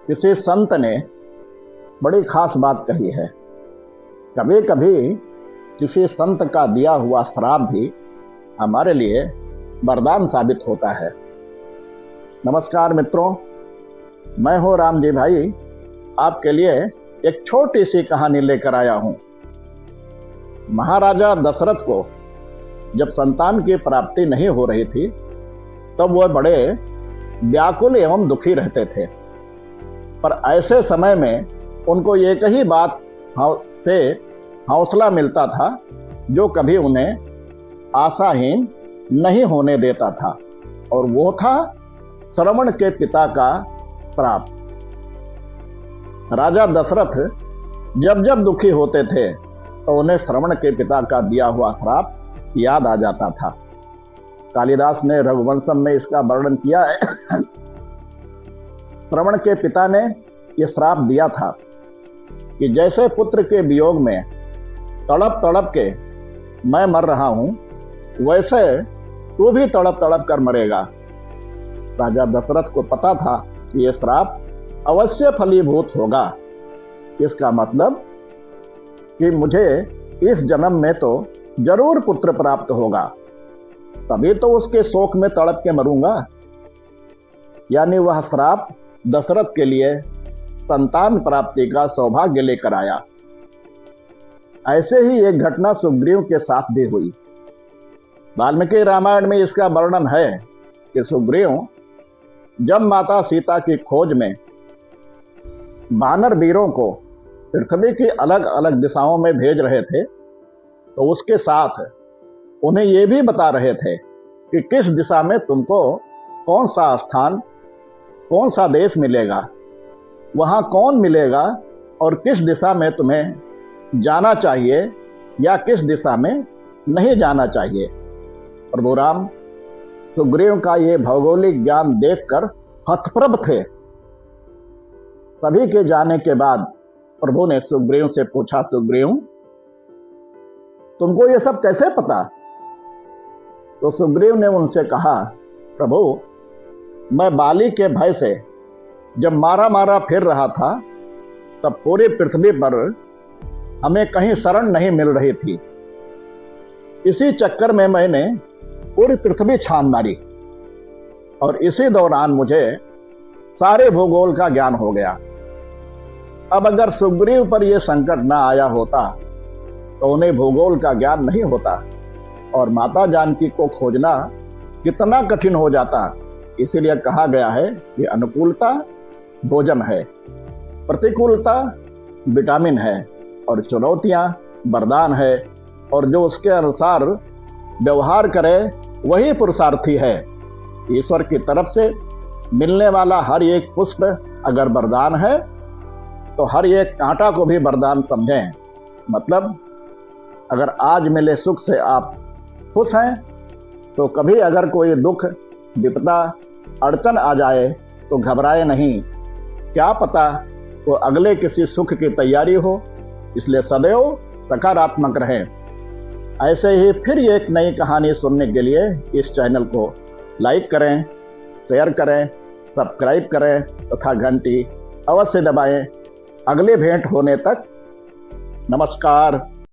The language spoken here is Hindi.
किसी संत ने बड़ी खास बात कही है। कभी कभी किसी संत का दिया हुआ श्राप भी हमारे लिए वरदान साबित होता है। नमस्कार मित्रों, मैं हूँ राम जी भाई, आपके लिए एक छोटी सी कहानी लेकर आया हूँ। महाराजा दशरथ को जब संतान की प्राप्ति नहीं हो रही थी तब वह बड़े व्याकुल एवं दुखी रहते थे। पर ऐसे समय में उनको एक ही बात से हौसला मिलता था जो कभी उन्हें आशाहीन नहीं होने देता था, और वो था श्रवण के पिता का श्राप। राजा दशरथ जब जब दुखी होते थे तो उन्हें श्रवण के पिता का दिया हुआ श्राप याद आ जाता था। कालिदास ने रघुवंशम में इसका वर्णन किया है। श्रवण के पिता ने यह श्राप दिया था कि जैसे पुत्र के वियोग में तड़प तड़प के मैं मर रहा हूं, वैसे तू भी तड़प तड़प कर मरेगा। राजा दशरथ को पता था कि यह श्राप अवश्य फलीभूत होगा। इसका मतलब कि मुझे इस जन्म में तो जरूर पुत्र प्राप्त होगा, तभी तो उसके शोक में तड़प के मरूंगा। यानी वह श्राप दशरथ के लिए संतान प्राप्ति का सौभाग्य लेकर आया। ऐसे ही एक घटना सुग्रीव के साथ भी हुई। वाल्मीकि रामायण में इसका वर्णन है कि सुग्रीव जब माता सीता की खोज में वानर वीरों को पृथ्वी की अलग अलग दिशाओं में भेज रहे थे तो उसके साथ उन्हें यह भी बता रहे थे कि किस दिशा में तुमको कौन सा स्थान, कौन सा देश मिलेगा, वहाँ कौन मिलेगा और किस दिशा में तुम्हें जाना चाहिए या किस दिशा में नहीं जाना चाहिए। प्रभु राम सुग्रीव का ये भौगोलिक ज्ञान देखकर हतप्रभ थे। सभी के जाने के बाद प्रभु ने सुग्रीव से पूछा, सुग्रीव तुमको ये सब कैसे पता? तो सुग्रीव ने उनसे कहा, प्रभु मैं बाली के भय से जब मारा फिर रहा था तब पूरी पृथ्वी पर हमें कहीं शरण नहीं मिल रही थी। इसी चक्कर में मैंने पूरी पृथ्वी छान मारी और इसी दौरान मुझे सारे भूगोल का ज्ञान हो गया। अब अगर सुग्रीव पर यह संकट ना आया होता तो उन्हें भूगोल का ज्ञान नहीं होता और माता जानकी को खोजना कितना कठिन हो जाता। इसीलिए कहा गया है कि अनुकूलता भोजन है, प्रतिकूलता विटामिन है और चुनौतियां वरदान है, और जो उसके अनुसार व्यवहार करे वही पुरुषार्थी है। ईश्वर की तरफ से मिलने वाला हर एक पुष्प अगर वरदान है तो हर एक कांटा को भी वरदान समझें। मतलब अगर आज मिले सुख से आप खुश हैं तो कभी अगर कोई दुख, विपदा, अड़चन आ जाए तो घबराए नहीं। क्या पता वो अगले किसी सुख की तैयारी हो, इसलिए सदैव सकारात्मक रहें। ऐसे ही फिर एक नई कहानी सुनने के लिए इस चैनल को लाइक करें, शेयर करें, सब्सक्राइब करें तथा घंटी अवश्य दबाएं। अगले भेंट होने तक नमस्कार।